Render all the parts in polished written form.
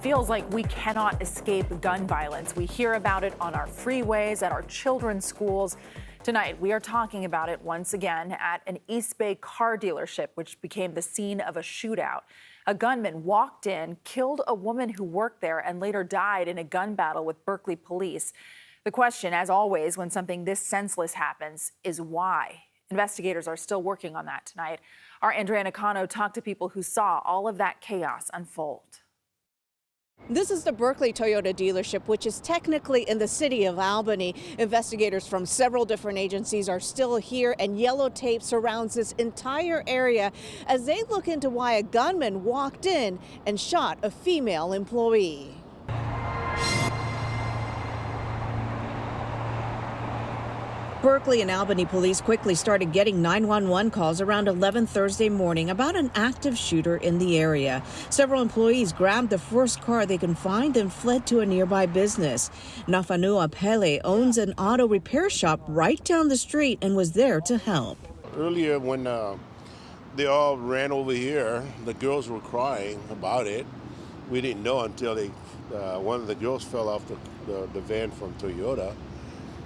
Feels like we cannot escape gun violence. We hear about it on our freeways, at our children's schools. Tonight, we are talking about it once again at an East Bay car dealership, which became the scene of a shootout. A gunman walked in, killed a woman who worked there, and later died in a gun battle with Berkeley police. The question, as always, when something this senseless happens, is why? Investigators are still working on that tonight. Our Andrea Nakano talked to people who saw all of that chaos unfold. This is the Berkeley Toyota dealership, which is technically in the city of Albany. Investigators from several different agencies are still here, and yellow tape surrounds this entire area as they look into why a gunman walked in and shot a female employee. Berkeley and Albany police quickly started getting 911 calls around 11 Thursday morning about an active shooter in the area. Several employees grabbed the first car they could find and fled to a nearby business. Nafanua Pele owns an auto repair shop right down the street and was there to help. Earlier when they all ran over here, the girls were crying about it. We didn't know until one of the girls fell off the van from Toyota,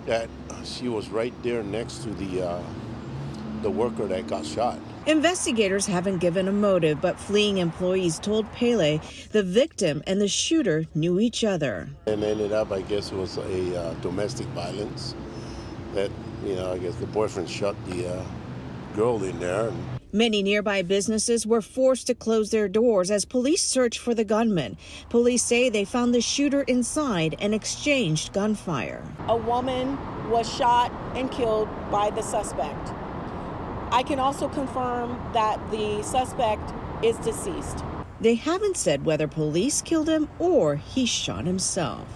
that she was right there next to the worker that got shot. Investigators haven't given a motive, but fleeing employees told Pele the victim and the shooter knew each other. And ended up, I guess it was a domestic violence that, I guess the boyfriend shot the girl in there. Many nearby businesses were forced to close their doors as police searched for the gunman. Police say they found the shooter inside and exchanged gunfire. A woman was shot and killed by the suspect. I can also confirm that the suspect is deceased. They haven't said whether police killed him or he shot himself.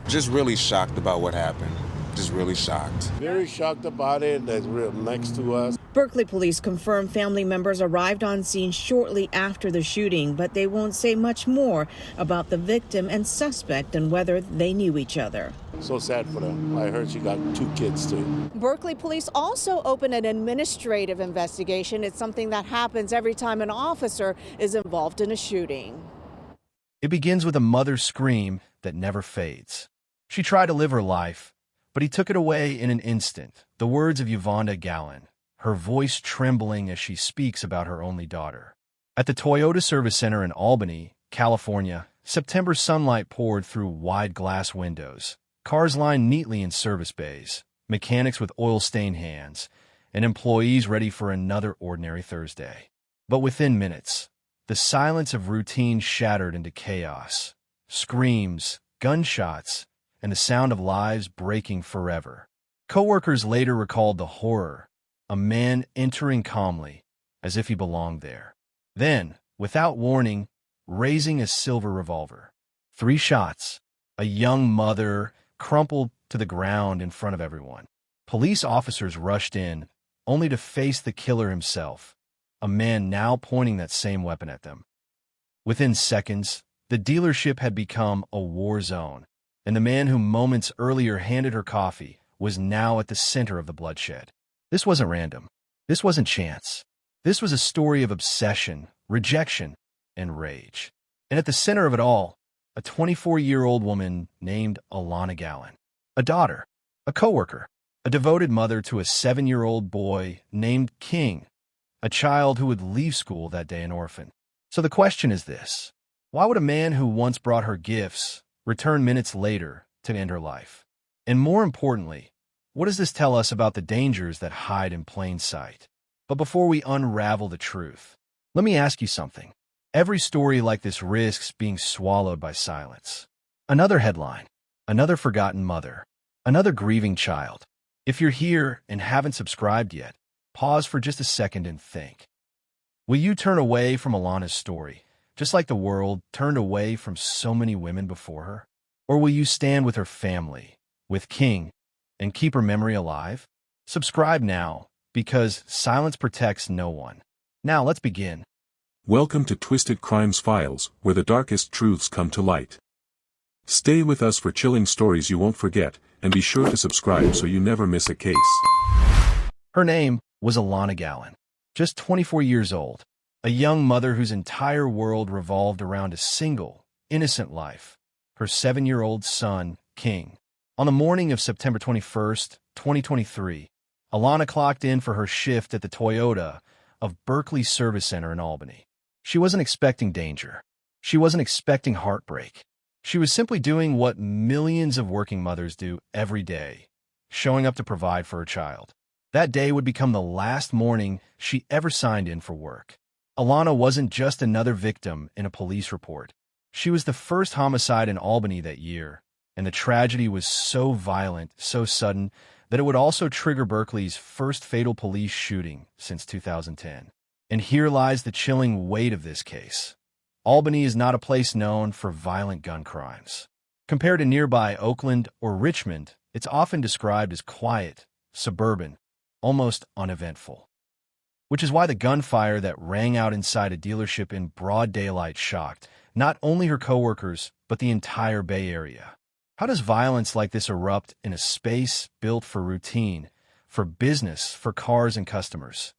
Just really shocked about what happened. Just really shocked. Very shocked about it. That's real next to us. Berkeley police confirm family members arrived on scene shortly after the shooting, but they won't say much more about the victim and suspect and whether they knew each other. So sad for them. I heard she got 2 kids too. Berkeley police also opened an administrative investigation. It's something that happens every time an officer is involved in a shooting. It begins with a mother's scream that never fades. She tried to live her life, but he took it away in an instant. The words of Alonna Gallon, her voice trembling as she speaks about her only daughter. At the Toyota Service Center in Albany, California, September sunlight poured through wide glass windows. Cars lined neatly in service bays, mechanics with oil-stained hands, and employees ready for another ordinary Thursday. But within minutes, the silence of routine shattered into chaos. Screams, gunshots, and the sound of lives breaking forever. Coworkers later recalled the horror, a man entering calmly, as if he belonged there. Then, without warning, raising a silver revolver. 3 shots. A young mother crumpled to the ground in front of everyone. Police officers rushed in, only to face the killer himself, a man now pointing that same weapon at them. Within seconds, the dealership had become a war zone, and the man who moments earlier handed her coffee was now at the center of the bloodshed. This wasn't random. This wasn't chance. This was a story of obsession, rejection, and rage. And at the center of it all, a 24-year-old woman named Alonna Gallon. A daughter, a coworker, a devoted mother to a 7-year-old boy named King, a child who would leave school that day an orphan. So the question is this: why would a man who once brought her gifts return minutes later to end her life? And more importantly, what does this tell us about the dangers that hide in plain sight? But before we unravel the truth, let me ask you something. Every story like this risks being swallowed by silence. Another headline, another forgotten mother, another grieving child. If you're here and haven't subscribed yet, pause for just a second and think. Will you turn away from Alana's story, just like the world turned away from so many women before her? Or will you stand with her family, with King, and keep her memory alive? Subscribe now, because silence protects no one. Now let's begin. Welcome to Twisted Crimes Files, where the darkest truths come to light. Stay with us for chilling stories you won't forget, and be sure to subscribe so you never miss a case. Her name was Alonna Gallon, just 24 years old, a young mother whose entire world revolved around a single, innocent life, her 7-year-old son, King. On the morning of September 21st, 2023, Alana clocked in for her shift at the Toyota of Berkeley Service Center in Albany. She wasn't expecting danger. She wasn't expecting heartbreak. She was simply doing what millions of working mothers do every day, showing up to provide for her child. That day would become the last morning she ever signed in for work. Alana wasn't just another victim in a police report. She was the first homicide in Albany that year, and the tragedy was so violent, so sudden, that it would also trigger Berkeley's first fatal police shooting since 2010. And here lies the chilling weight of this case. Albany is not a place known for violent gun crimes. Compared to nearby Oakland or Richmond, it's often described as quiet, suburban, almost uneventful. Which is why the gunfire that rang out inside a dealership in broad daylight shocked not only her coworkers, but the entire Bay Area. How does violence like this erupt in a space built for routine, for business, for cars and customers?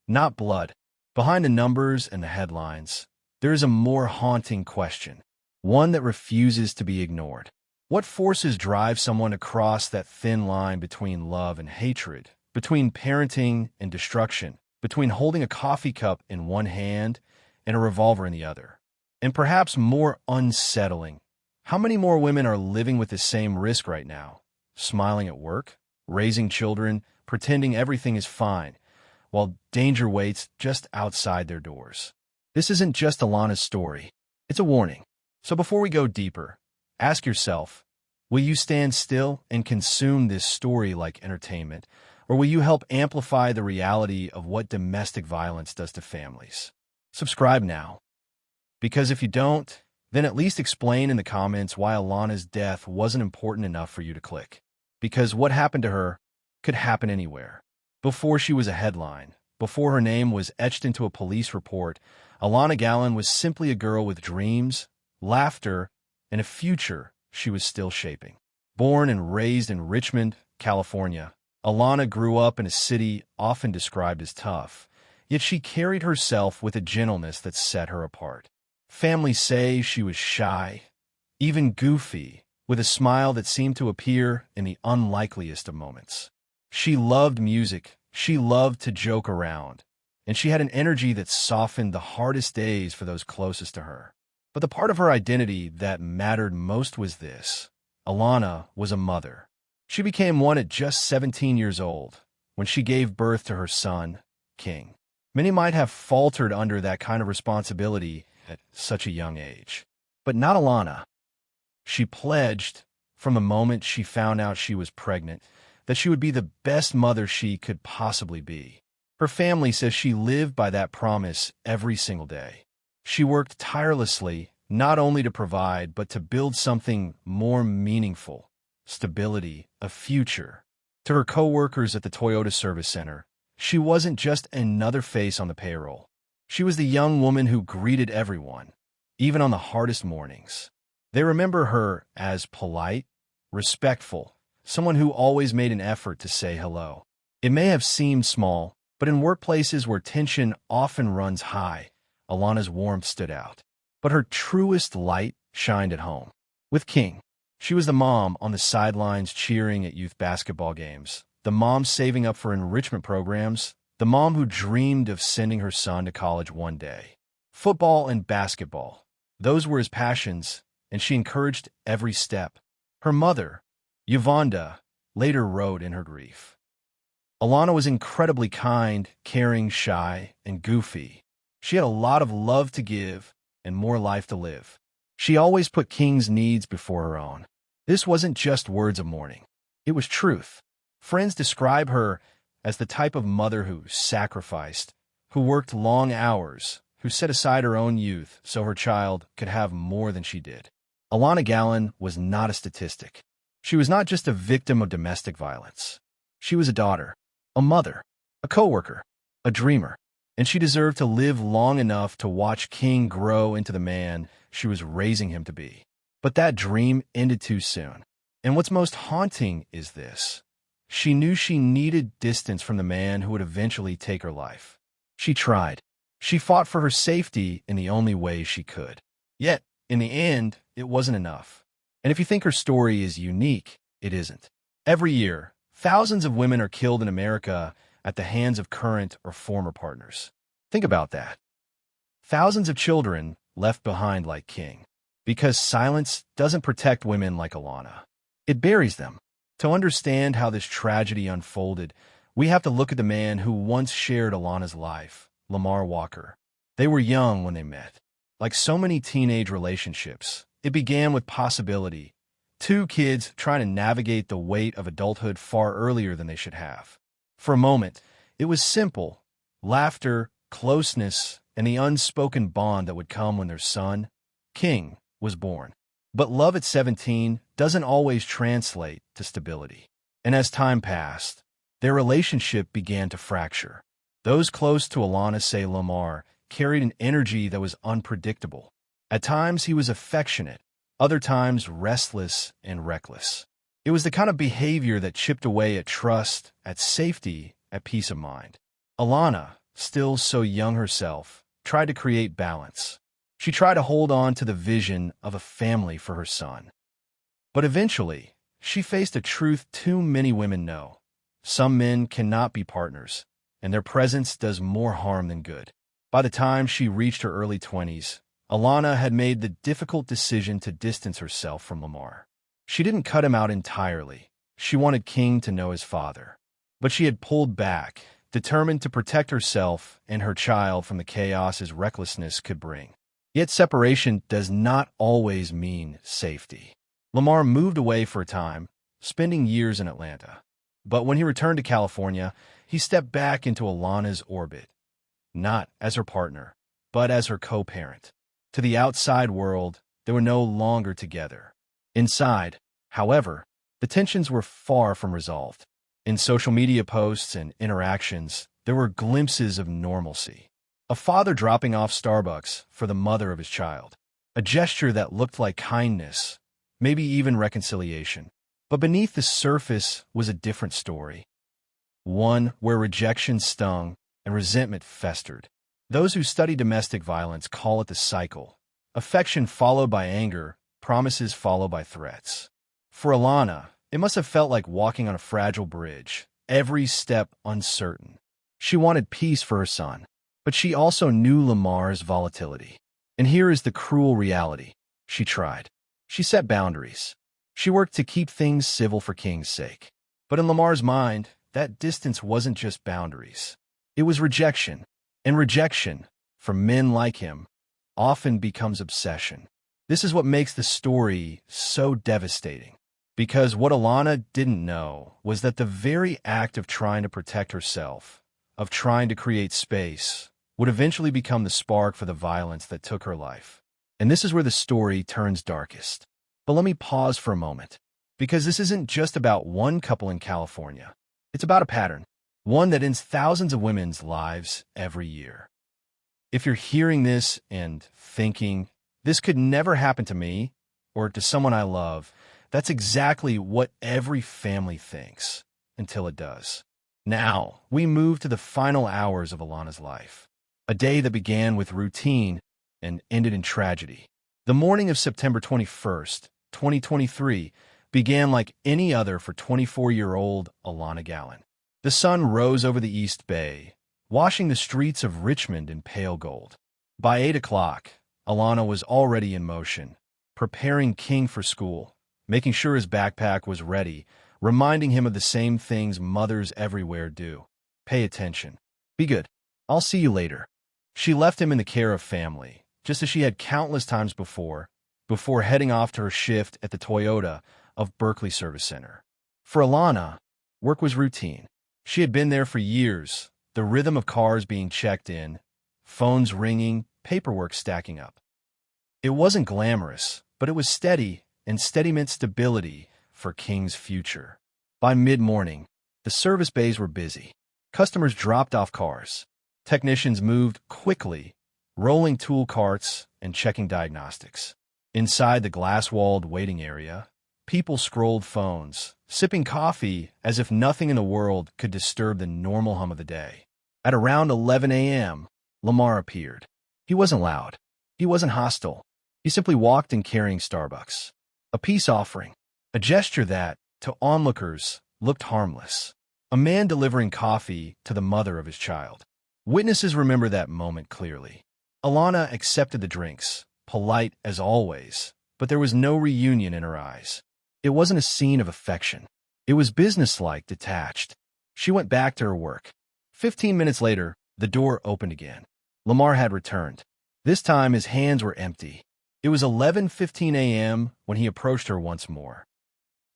Not blood. Behind the numbers and the headlines, there is a more haunting question, one that refuses to be ignored. What forces drive someone across that thin line between love and hatred, between parenting and destruction, between holding a coffee cup in one hand and a revolver in the other? And perhaps more unsettling, how many more women are living with the same risk right now, smiling at work, raising children, pretending everything is fine, while danger waits just outside their doors? This isn't just Alana's story. It's a warning. So before we go deeper, ask yourself, will you stand still and consume this story like entertainment, or will you help amplify the reality of what domestic violence does to families? Subscribe now. Because if you don't, then at least explain in the comments why Alana's death wasn't important enough for you to click. Because what happened to her could happen anywhere. Before she was a headline, before her name was etched into a police report, Alonna Gallon was simply a girl with dreams, laughter, and a future she was still shaping. Born and raised in Richmond, California, Alana grew up in a city often described as tough, yet she carried herself with a gentleness that set her apart. Families say she was shy, even goofy, with a smile that seemed to appear in the unlikeliest of moments. She loved music, she loved to joke around, and she had an energy that softened the hardest days for those closest to her. But the part of her identity that mattered most was this: Alana was a mother. She became one at just 17 years old, when she gave birth to her son, King. Many might have faltered under that kind of responsibility at such a young age. But not Alana. She pledged, from the moment she found out she was pregnant, that she would be the best mother she could possibly be. Her family says she lived by that promise every single day. She worked tirelessly, not only to provide, but to build something more meaningful: stability, a future. To her co-workers at the Toyota Service Center, she wasn't just another face on the payroll. She was the young woman who greeted everyone, even on the hardest mornings. They remember her as polite, respectful, someone who always made an effort to say hello. It may have seemed small, but in workplaces where tension often runs high, Alana's warmth stood out. But her truest light shined at home. With King, she was the mom on the sidelines cheering at youth basketball games, the mom saving up for enrichment programs, the mom who dreamed of sending her son to college one day. Football and basketball, those were his passions, and she encouraged every step. Her mother, Yvonne, later wrote in her grief, Alana was incredibly kind, caring, shy, and goofy. She had a lot of love to give and more life to live. She always put King's needs before her own. This wasn't just words of mourning. It was truth. Friends describe her as the type of mother who sacrificed, who worked long hours, who set aside her own youth so her child could have more than she did. Alonna Gallon was not a statistic. She was not just a victim of domestic violence. She was a daughter, a mother, a coworker, a dreamer, and she deserved to live long enough to watch King grow into the man she was raising him to be. But that dream ended too soon. And what's most haunting is this: she knew she needed distance from the man who would eventually take her life. She tried. She fought for her safety in the only way she could. Yet, In the end, it wasn't enough. And if you think her story is unique, it isn't. Every year, thousands of women are killed in America at the hands of current or former partners. Think about that. Thousands of children left behind like King. Because silence doesn't protect women like Alana. It buries them. To understand how this tragedy unfolded, we have to look at the man who once shared Alana's life, Lamar Walker. They were young when they met. Like so many teenage relationships, it began with possibility. Two kids trying to navigate the weight of adulthood far earlier than they should have. For a moment, it was simple. Laughter, closeness, and the unspoken bond that would come when their son, King, was born. But love at 17 doesn't always translate to stability. And as time passed, their relationship began to fracture. Those close to Alana say Lamar carried an energy that was unpredictable. At times he was affectionate, other times restless and reckless. It was the kind of behavior that chipped away at trust, at safety, at peace of mind. Alana, still so young herself, tried to create balance. She tried to hold on to the vision of a family for her son. But eventually, she faced a truth too many women know. Some men cannot be partners, and their presence does more harm than good. By the time she reached her early 20s, Alana had made the difficult decision to distance herself from Lamar. She didn't cut him out entirely. She wanted King to know his father. But she had pulled back, determined to protect herself and her child from the chaos his recklessness could bring. Yet separation does not always mean safety. Lamar moved away for a time, spending years in Atlanta. But when he returned to California, he stepped back into Alana's orbit, not as her partner, but as her co-parent. To the outside world, they were no longer together. Inside, however, the tensions were far from resolved. In social media posts and interactions, there were glimpses of normalcy. A father dropping off Starbucks for the mother of his child. A gesture that looked like kindness, maybe even reconciliation. But beneath the surface was a different story. One where rejection stung and resentment festered. Those who study domestic violence call it the cycle. Affection followed by anger, promises followed by threats. For Alana, it must have felt like walking on a fragile bridge, every step uncertain. She wanted peace for her son, but she also knew Lamar's volatility. And here is the cruel reality. She tried. She set boundaries. She worked to keep things civil for King's sake. But in Lamar's mind, that distance wasn't just boundaries. It was rejection. And rejection, from men like him, often becomes obsession. This is what makes the story so devastating. Because what Alana didn't know was that the very act of trying to protect herself, of trying to create space, would eventually become the spark for the violence that took her life. And this is where the story turns darkest. But let me pause for a moment, because this isn't just about one couple in California. It's about a pattern, one that ends thousands of women's lives every year. If you're hearing this and thinking, this could never happen to me or to someone I love, that's exactly what every family thinks, until it does. Now, we move to the final hours of Alana's life. A day that began with routine and ended in tragedy. The morning of September 21st, 2023, began like any other for 24-year-old Alonna Gallon. The sun rose over the East Bay, washing the streets of Richmond in pale gold. By 8 o'clock, Alana was already in motion, preparing King for school, making sure his backpack was ready, reminding him of the same things mothers everywhere do. Pay attention. Be good. I'll see you later. She left him in the care of family, just as she had countless times before heading off to her shift at the Toyota of Berkeley service center. For Alana, work was routine. She had been there for years, the rhythm of cars being checked in, phones ringing, paperwork stacking up. It wasn't glamorous, but it was steady, and steady meant stability for King's future. By mid-morning, the service bays were busy. Customers dropped off cars. Technicians moved quickly, rolling tool carts and checking diagnostics. Inside the glass-walled waiting area, people scrolled phones, sipping coffee as if nothing in the world could disturb the normal hum of the day. At around 11 a.m., Lamar appeared. He wasn't loud. He wasn't hostile. He simply walked in carrying Starbucks, a peace offering, a gesture that, to onlookers, looked harmless. A man delivering coffee to the mother of his child. Witnesses remember that moment clearly. Alana accepted the drinks, polite as always, but there was no reunion in her eyes. It wasn't a scene of affection. It was businesslike, detached. She went back to her work. 15 minutes later, the door opened again. Lamar had returned. This time his hands were empty. It was 11:15 a.m. when he approached her once more.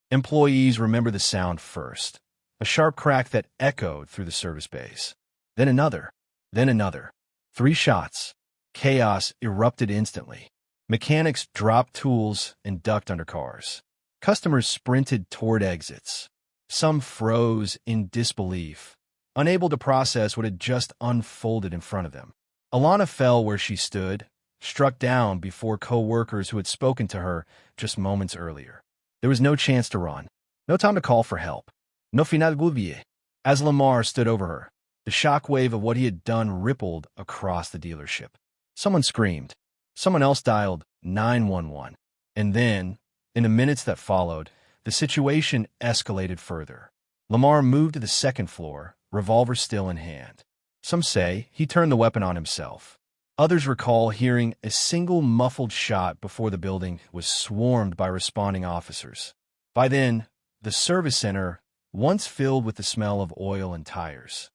Employees remember the sound first, a sharp crack that echoed through the service bays. Then another, then another. 3 shots. Chaos erupted instantly. Mechanics dropped tools and ducked under cars. Customers sprinted toward exits. Some froze in disbelief, unable to process what had just unfolded in front of them. Alana fell where she stood, struck down before co-workers who had spoken to her just moments earlier. There was no chance to run, no time to call for help. No final gouvier. As Lamar stood over her, the shockwave of what he had done rippled across the dealership. Someone screamed. Someone else dialed 911. And then, in the minutes that followed, the situation escalated further. Lamar moved to the second floor, revolver still in hand. Some say he turned the weapon on himself. Others recall hearing a single muffled shot before the building was swarmed by responding officers. By then, the service center, once filled with the smell of oil and tires,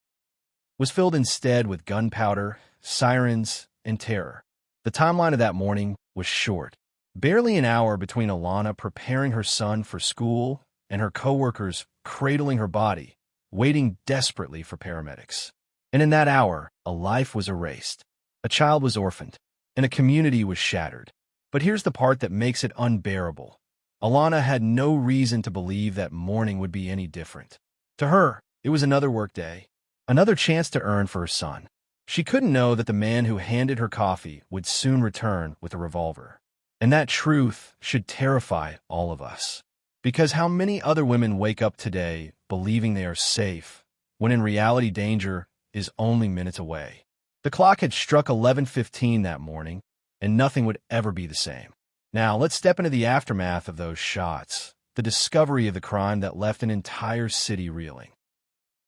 was filled instead with gunpowder, sirens, and terror. The timeline of that morning was short. Barely an hour between Alana preparing her son for school and her coworkers cradling her body, waiting desperately for paramedics. And in that hour, a life was erased. A child was orphaned, and a community was shattered. But here's the part that makes it unbearable. Alana had no reason to believe that morning would be any different. To her, it was another workday, another chance to earn for her son. She couldn't know that the man who handed her coffee would soon return with a revolver. And that truth should terrify all of us. Because how many other women wake up today believing they are safe, when in reality danger is only minutes away? The clock had struck 11:15 that morning, and nothing would ever be the same. Now, let's step into the aftermath of those shots, the discovery of the crime that left an entire city reeling.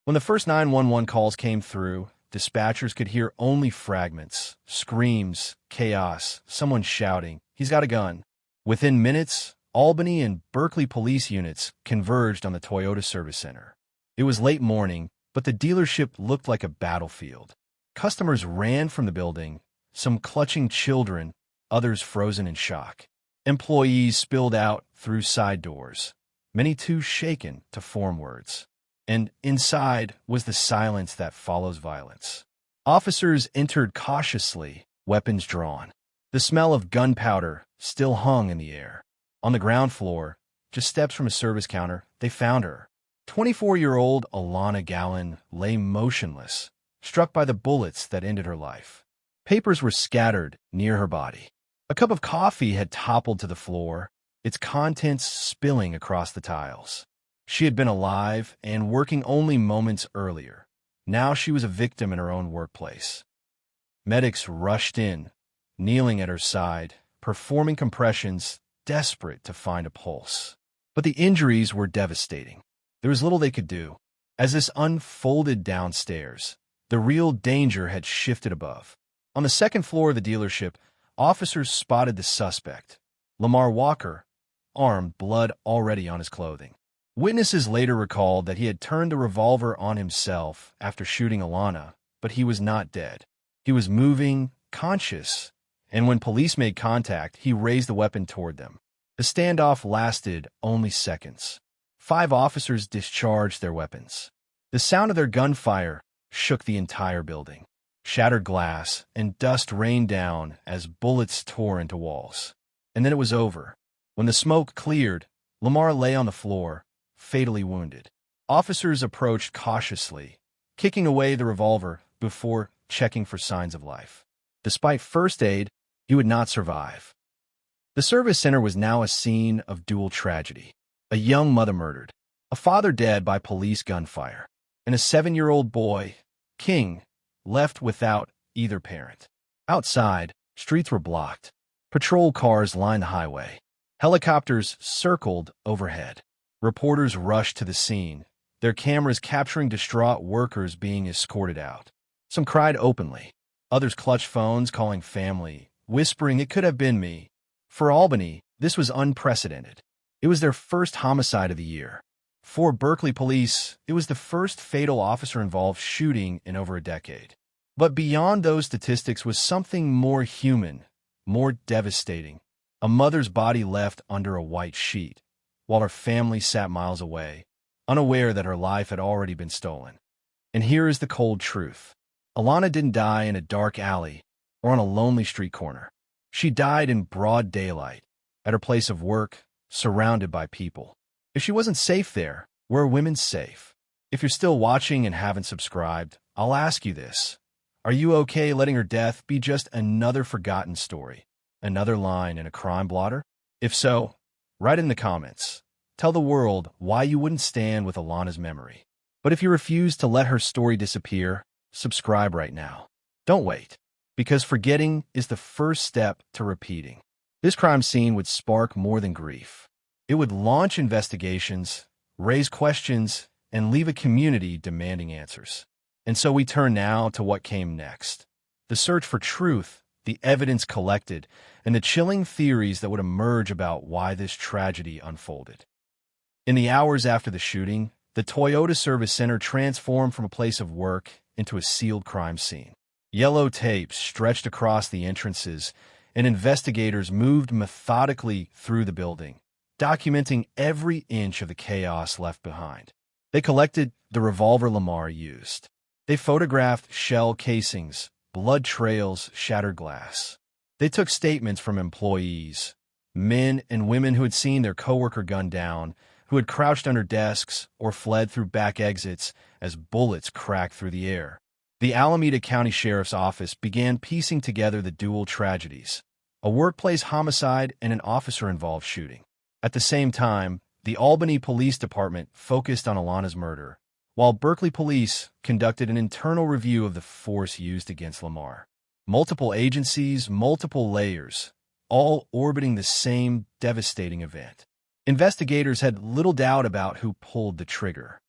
When the first 911 calls came through, dispatchers could hear only fragments, screams, chaos, someone shouting, "He's got a gun." Within minutes, Albany and Berkeley police units converged on the Toyota service center. It was late morning, but the dealership looked like a battlefield. Customers ran from the building, some clutching children, others frozen in shock. Employees spilled out through side doors, many too shaken to form words. And inside was the silence that follows violence. Officers entered cautiously, weapons drawn. The smell of gunpowder still hung in the air. On the ground floor, just steps from a service counter, they found her. 24-year-old Alonna Gallon lay motionless, struck by the bullets that ended her life. Papers were scattered near her body. A cup of coffee had toppled to the floor, its contents spilling across the tiles. She had been alive and working only moments earlier. Now she was a victim in her own workplace. Medics rushed in, kneeling at her side, performing compressions, desperate to find a pulse. But the injuries were devastating. There was little they could do. As this unfolded downstairs, the real danger had shifted above. On the second floor of the dealership, officers spotted the suspect, Lamar Walker, armed, blood already on his clothing. Witnesses later recalled that he had turned the revolver on himself after shooting Alana, but he was not dead. He was moving, conscious, and when police made contact, he raised the weapon toward them. The standoff lasted only seconds. 5 officers discharged their weapons. The sound of their gunfire shook the entire building. Shattered glass and dust rained down as bullets tore into walls. And then it was over. When the smoke cleared, Lamar lay on the floor, fatally wounded. Officers approached cautiously, kicking away the revolver before checking for signs of life. Despite first aid, he would not survive. The service center was now a scene of dual tragedy. A young mother murdered, a father dead by police gunfire, and a 7-year-old boy, King, left without either parent. Outside, streets were blocked. Patrol cars lined the highway. Helicopters circled overhead. Reporters rushed to the scene, their cameras capturing distraught workers being escorted out. Some cried openly. Others clutched phones, calling family, whispering it could have been me. For Albany, this was unprecedented. It was their first homicide of the year. For Berkeley police, it was the first fatal officer-involved shooting in over a decade. But beyond those statistics was something more human, more devastating. A mother's body left under a white sheet, while her family sat miles away, unaware that her life had already been stolen. And here is the cold truth. Alana didn't die in a dark alley or on a lonely street corner. She died in broad daylight, at her place of work, surrounded by people. If she wasn't safe there, were women safe? If you're still watching and haven't subscribed, I'll ask you this. Are you okay letting her death be just another forgotten story? Another line in a crime blotter? If so, write in the comments. Tell the world why you wouldn't stand with Alana's memory. But if you refuse to let her story disappear, subscribe right now. Don't wait, because forgetting is the first step to repeating. This crime scene would spark more than grief. It would launch investigations, raise questions, and leave a community demanding answers. And so we turn now to what came next. The search for truth, the evidence collected, and the chilling theories that would emerge about why this tragedy unfolded. In the hours after the shooting, the Toyota Service Center transformed from a place of work into a sealed crime scene. Yellow tape stretched across the entrances, and investigators moved methodically through the building, documenting every inch of the chaos left behind. They collected the revolver Lamar used. They photographed shell casings, blood trails, shattered glass. They took statements from employees, men and women who had seen their coworker gunned down, who had crouched under desks or fled through back exits as bullets cracked through the air. The Alameda County Sheriff's Office began piecing together the dual tragedies, a workplace homicide and an officer-involved shooting. At the same time, the Albany Police Department focused on Alana's murder, while Berkeley police conducted an internal review of the force used against Lamar. Multiple agencies, multiple layers, all orbiting the same devastating event. Investigators had little doubt about who pulled the trigger.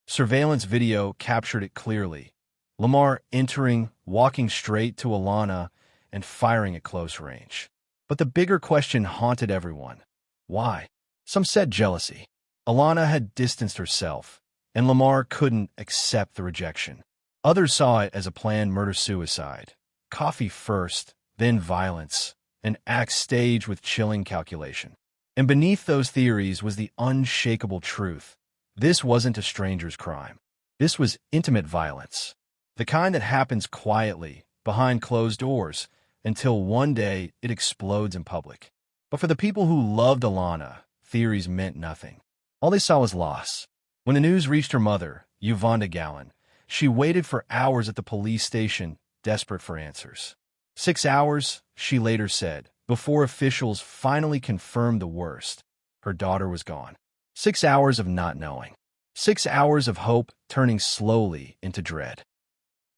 Surveillance video captured it clearly. Lamar entering, walking straight to Alana, and firing at close range. But the bigger question haunted everyone. Why? Some said jealousy. Alana had distanced herself, and Lamar couldn't accept the rejection. Others saw it as a planned murder-suicide. Coffee first, then violence, an act staged with chilling calculation. And beneath those theories was the unshakable truth. This wasn't a stranger's crime. This was intimate violence. The kind that happens quietly, behind closed doors, until one day it explodes in public. But for the people who loved Alana, theories meant nothing. All they saw was loss. When the news reached her mother, Alonna Gallon, she waited for hours at the police station, desperate for answers. 6 hours, she later said, before officials finally confirmed the worst. Her daughter was gone. 6 hours of not knowing. 6 hours of hope turning slowly into dread.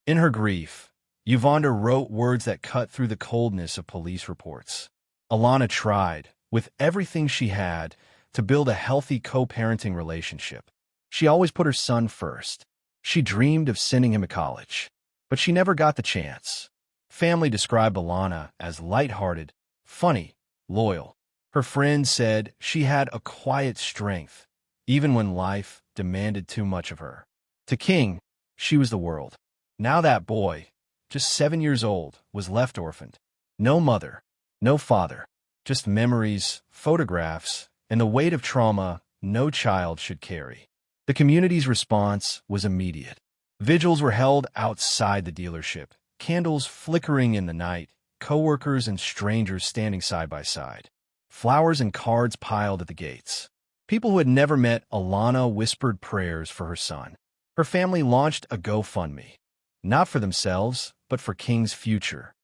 In her grief, Alonna wrote words that cut through the coldness of police reports. Alana tried, with everything she had, to build a healthy co-parenting relationship. She always put her son first. She dreamed of sending him to college, but she never got the chance. Family described Alana as lighthearted, funny, loyal. Her friends said she had a quiet strength, even when life demanded too much of her. To King, she was the world. Now that boy, just 7 years old, was left orphaned. No mother, no father, just memories, photographs, and the weight of trauma no child should carry. The community's response was immediate. Vigils were held outside the dealership, candles flickering in the night, coworkers and strangers standing side by side. Flowers and cards piled at the gates. People who had never met Alana whispered prayers for her son. Her family launched a GoFundMe, not for themselves, but for King's future.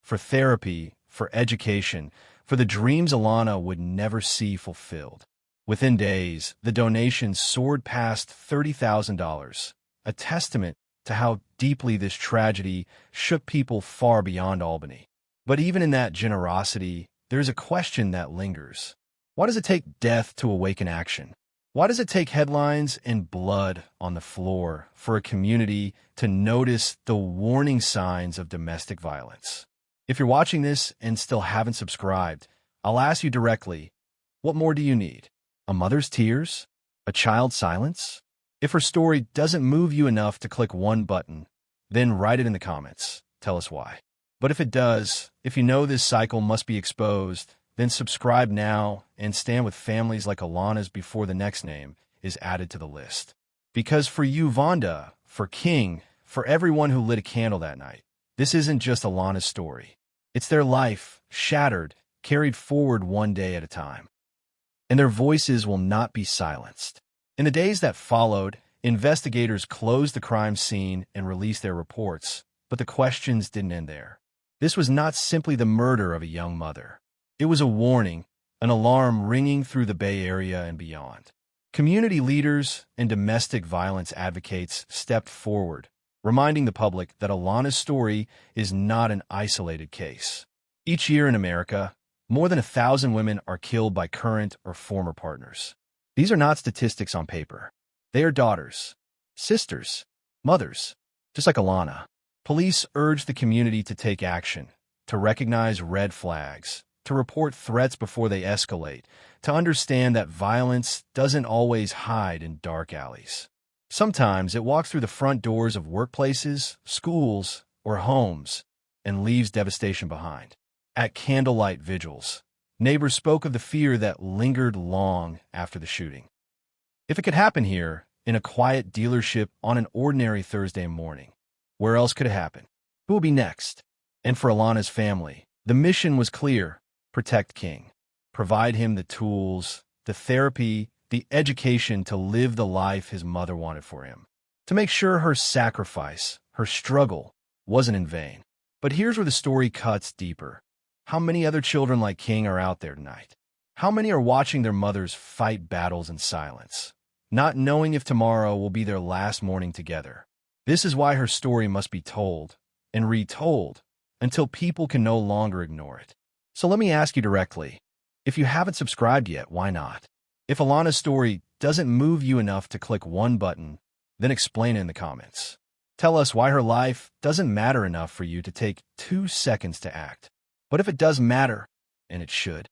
For therapy, for education, for the dreams Alana would never see fulfilled. Within days, the donations soared past $30,000, a testament to how deeply this tragedy shook people far beyond Albany. But even in that generosity, there's a question that lingers. Why does it take death to awaken action? Why does it take headlines and blood on the floor for a community to notice the warning signs of domestic violence? If you're watching this and still haven't subscribed, I'll ask you directly, what more do you need? A mother's tears? A child's silence? If her story doesn't move you enough to click one button, then write it in the comments. Tell us why. But if it does, if you know this cycle must be exposed, then subscribe now and stand with families like Alana's before the next name is added to the list. Because for you, Vonda, for King, for everyone who lit a candle that night, this isn't just Alana's story. It's their life, shattered, carried forward one day at a time. And their voices will not be silenced. In the days that followed, investigators closed the crime scene and released their reports, but the questions didn't end there. This was not simply the murder of a young mother. It was a warning, an alarm ringing through the Bay Area and beyond. Community leaders and domestic violence advocates stepped forward, reminding the public that Alana's story is not an isolated case. Each year in America, more than 1,000 women are killed by current or former partners. These are not statistics on paper. They are daughters, sisters, mothers, just like Alana. Police urge the community to take action, to recognize red flags, to report threats before they escalate, to understand that violence doesn't always hide in dark alleys. Sometimes it walks through the front doors of workplaces, schools, or homes and leaves devastation behind. At candlelight vigils, neighbors spoke of the fear that lingered long after the shooting. If it could happen here, in a quiet dealership on an ordinary Thursday morning, where else could it happen? Who will be next? And for Alana's family, the mission was clear. Protect King. Provide him the tools, the therapy, the education to live the life his mother wanted for him. To make sure her sacrifice, her struggle, wasn't in vain. But here's where the story cuts deeper. How many other children like King are out there tonight? How many are watching their mothers fight battles in silence, not knowing if tomorrow will be their last morning together? This is why her story must be told and retold until people can no longer ignore it. So let me ask you directly, if you haven't subscribed yet, why not? If Alana's story doesn't move you enough to click one button, then explain it in the comments. Tell us why her life doesn't matter enough for you to take 2 seconds to act. But if it does matter, and it should,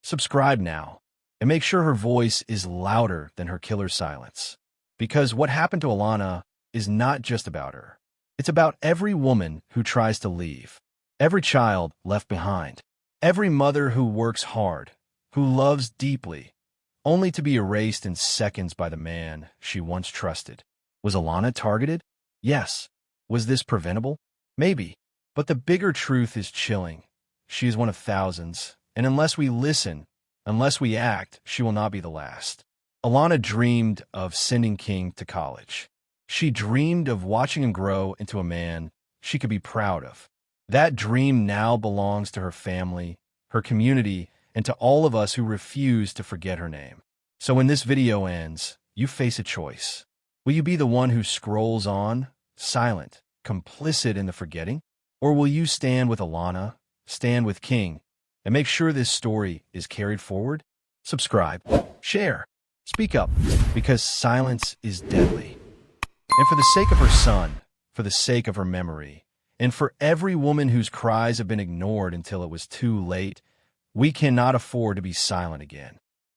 subscribe now and make sure her voice is louder than her killer's silence. Because what happened to Alana is not just about her. It's about every woman who tries to leave, every child left behind, every mother who works hard, who loves deeply, only to be erased in seconds by the man she once trusted. Was Alana targeted? Yes. Was this preventable? Maybe. But the bigger truth is chilling. She is one of thousands, and unless we listen, unless we act, she will not be the last. Alana dreamed of sending King to college. She dreamed of watching him grow into a man she could be proud of. That dream now belongs to her family, her community, and to all of us who refuse to forget her name. So when this video ends, you face a choice. Will you be the one who scrolls on, silent, complicit in the forgetting? Or will you stand with Alana, stand with King, and make sure this story is carried forward? Subscribe, share, speak up, because silence is deadly. And for the sake of her son, for the sake of her memory, and for every woman whose cries have been ignored until it was too late, we cannot afford to be silent again.